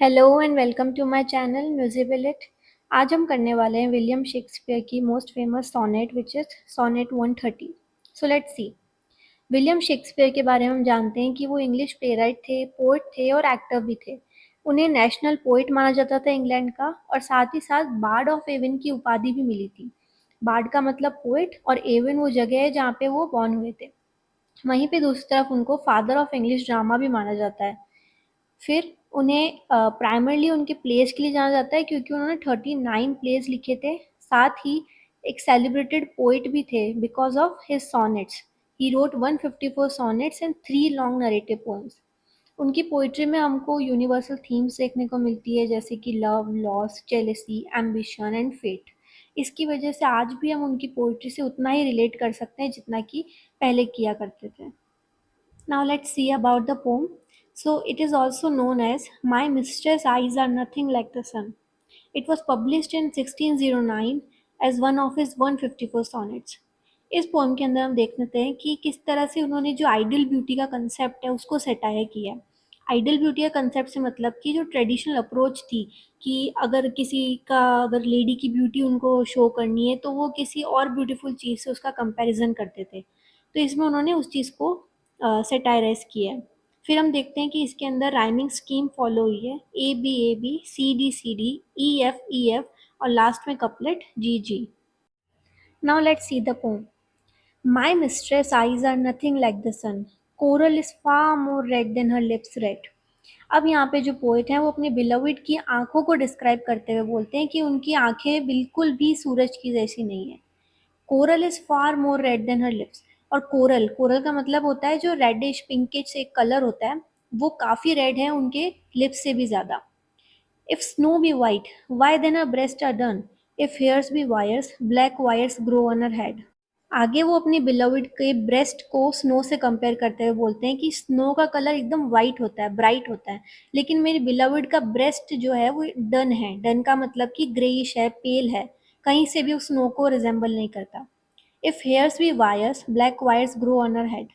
Hello and welcome to my channel म्यूजिबिलिट। आज हम करने वाले हैं विलियम शेक्सपियर की most famous sonnet which is sonnet 130। So let's see. William Shakespeare के बारे में हम जानते हैं कि वो इंग्लिश प्लेराइट थे, पोएट थे और एक्टर भी थे। उन्हें नेशनल पोएट माना जाता था इंग्लैंड का, और साथ ही साथ बार्ड ऑफ एवन की उपाधि भी मिली थी। बार्ड का मतलब पोएट, और एवन वो जगह है जहाँ पे वो बॉर्न हुए थे। वहीं पे दूसरी तरफ उनको फादर ऑफ इंग्लिश ड्रामा भी माना जाता है। फिर उन्हें प्राइमरली उनके प्लेस के लिए जाना जाता है क्योंकि उन्होंने 39 प्लेस लिखे थे। साथ ही एक सेलिब्रेटेड पोइट भी थे because of his sonnets. He wrote 154 sonnets and 3 long narrative poems. उनकी पोइट्री में हमको यूनिवर्सल थीम्स देखने को मिलती है, जैसे कि love, loss, jealousy, ambition and fate. इसकी वजह से आज भी हम उनकी पोइट्री से उतना ही रिलेट कर सकते हैं जितना कि पहले किया करते थे। Now let's see about the poem. So it is also known as My Mistress' Eyes Are Nothing Like the Sun. It was published in 1609 as one of his 154 sonnets. इस पोम के अंदर हम देख लेते हैं कि किस तरह से उन्होंने जो आइडियल ब्यूटी का कंसेप्ट है उसको सेटायर किया है। आइडियल ब्यूटी का कंसेप्ट से मतलब कि जो ट्रेडिशनल अप्रोच थी कि अगर किसी का अगर लेडी की ब्यूटी उनको शो करनी है तो वो किसी और ब्यूटीफुल चीज़ से उसका कंपैरिजन करते थे। तो इसमें उन्होंने उस चीज़ को सेटायराइज किया है। फिर हम देखते हैं कि इसके अंदर राइमिंग स्कीम फॉलो हुई है, A B C D E F और लास्ट में couplet G G. Now let's see the poem. My mistress eyes are nothing like the sun, coral is far more red than her lips red. अब यहाँ पे जो poet हैं वो अपने beloved की आंखों को डिस्क्राइब करते हुए बोलते हैं कि उनकी आंखें बिल्कुल भी सूरज की जैसी नहीं है। Coral is far more red than her lips. और कोरल, कोरल का मतलब होता है जो रेडिश पिंकिश एक कलर होता है, वो काफी रेड है उनके लिप्स से भी ज्यादा। If snow be white, why then her breast are dun, if hairs be wires, black wires grow on her head. आगे वो अपनी बिलोविड के ब्रेस्ट को स्नो से कंपेयर करते हुए बोलते हैं कि स्नो का कलर एकदम वाइट होता है, ब्राइट होता है, लेकिन मेरी बिलोविड का ब्रेस्ट जो है वो डन है। डन का मतलब कि ग्रेइश है, पेल है, कहीं से भी उस स्नो को रिजेंबल नहीं करता। If hairs be wires, black wires grow on her head.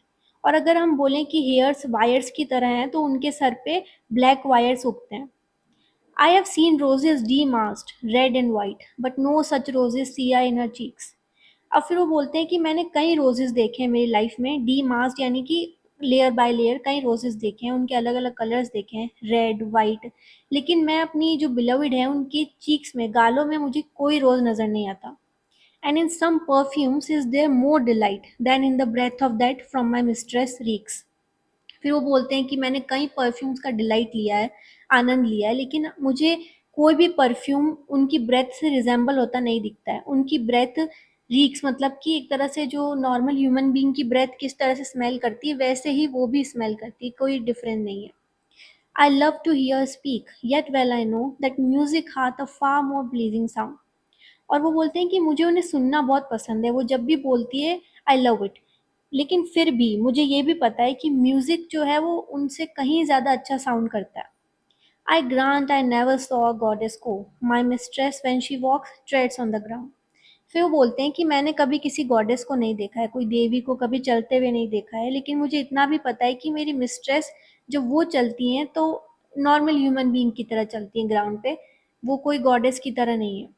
और अगर हम बोलें कि हेयर्स वायर्स की तरह हैं तो उनके सर पे ब्लैक वायर्स उगते हैं। I have seen roses damasked red and white, but no such roses see I in her cheeks. अब फिर वो बोलते हैं कि मैंने कई रोजेस देखे हैं मेरी लाइफ में, डी मास्ड यानी कि लेयर बाय लेयर कई रोजेस देखे हैं, उनके अलग अलग कलर्स देखे हैं, रेड, वाइट, लेकिन मैं अपनी जो बिलविड है उनकी चीक्स में, गालों में मुझे कोई रोज नजर नहीं आता। And in some perfumes is there more delight than in the breath of that from my mistress reeks। फिर वो बोलते हैं कि मैंने कई परफ्यूम्स का डिलाइट लिया है, आनंद लिया है, लेकिन मुझे कोई भी परफ्यूम उनकी ब्रेथ से रिजेंबल होता नहीं दिखता है। उनकी ब्रेथ रीक्स मतलब कि एक तरह से जो नॉर्मल ह्यूमन बीइंग की ब्रेथ किस तरह से स्मेल करती है वैसे ही वो भी स्मेल करती है, कोई डिफरेंस नहीं है। I love to hear speak yet well I know that music hath a far more pleasing sound. और वो बोलते हैं कि मुझे उन्हें सुनना बहुत पसंद है, वो जब भी बोलती है आई लव इट, लेकिन फिर भी मुझे ये भी पता है कि म्यूजिक जो है वो उनसे कहीं ज़्यादा अच्छा साउंड करता है। I grant I never saw a goddess go, my mistress when she walks treads on the ground. फिर वो बोलते हैं कि मैंने कभी किसी गॉडेस को नहीं देखा है, कोई देवी को कभी चलते हुए नहीं देखा है, लेकिन मुझे इतना भी पता है कि मेरी मिस्ट्रेस जब वो चलती हैं तो नॉर्मल ह्यूमन बीइंग की तरह चलती हैं ग्राउंड पे, वो कोई गॉडेस की तरह नहीं है।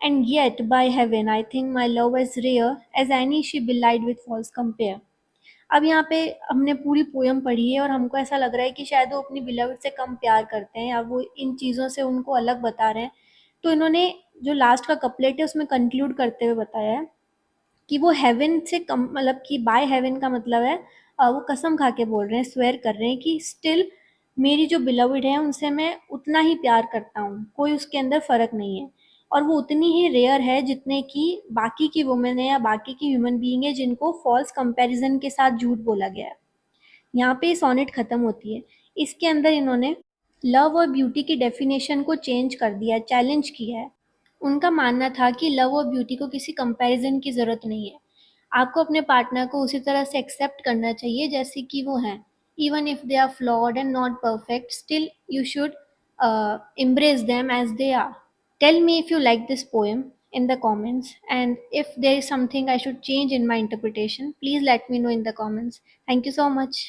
And yet, by heaven, I think my love as rare as any she belied with false compare। अब यहाँ पे हमने पूरी पोयम पढ़ी है और हमको ऐसा लग रहा है कि शायद वो अपनी बिलविड से कम प्यार करते हैं या वो इन चीज़ों से उनको अलग बता रहे हैं। तो इन्होंने जो लास्ट का कपलेट है उसमें कंक्लूड करते हुए बताया है कि वो हेवन से कम, मतलब कि बाय हेवन का मतलब है वो कसम खा के बोल रहे हैं, स्वेयर कर रहे हैं कि स्टिल मेरी जो बिलविड है उनसे मैं उतना ही प्यार करता हूँ, कोई उसके अंदर फ़र्क नहीं है। और वो उतनी ही रेयर है जितने कि बाकी की वुमेन है या बाकी की ह्यूमन बीइंग है जिनको फॉल्स कंपैरिजन के साथ झूठ बोला गया है। यहाँ पे सोनेट ख़त्म होती है। इसके अंदर इन्होंने लव और ब्यूटी की डेफिनेशन को चेंज कर दिया है, चैलेंज किया है। उनका मानना था कि लव और ब्यूटी को किसी कंपैरिजन की ज़रूरत नहीं है। आपको अपने पार्टनर को उसी तरह से एक्सेप्ट करना चाहिए जैसे कि वो हैं। Even if they are flawed and not perfect, still you should embrace them as they are। Tell me if you like this poem in the comments, and if there is something I should change in my interpretation, please let me know in the comments। Thank you so much।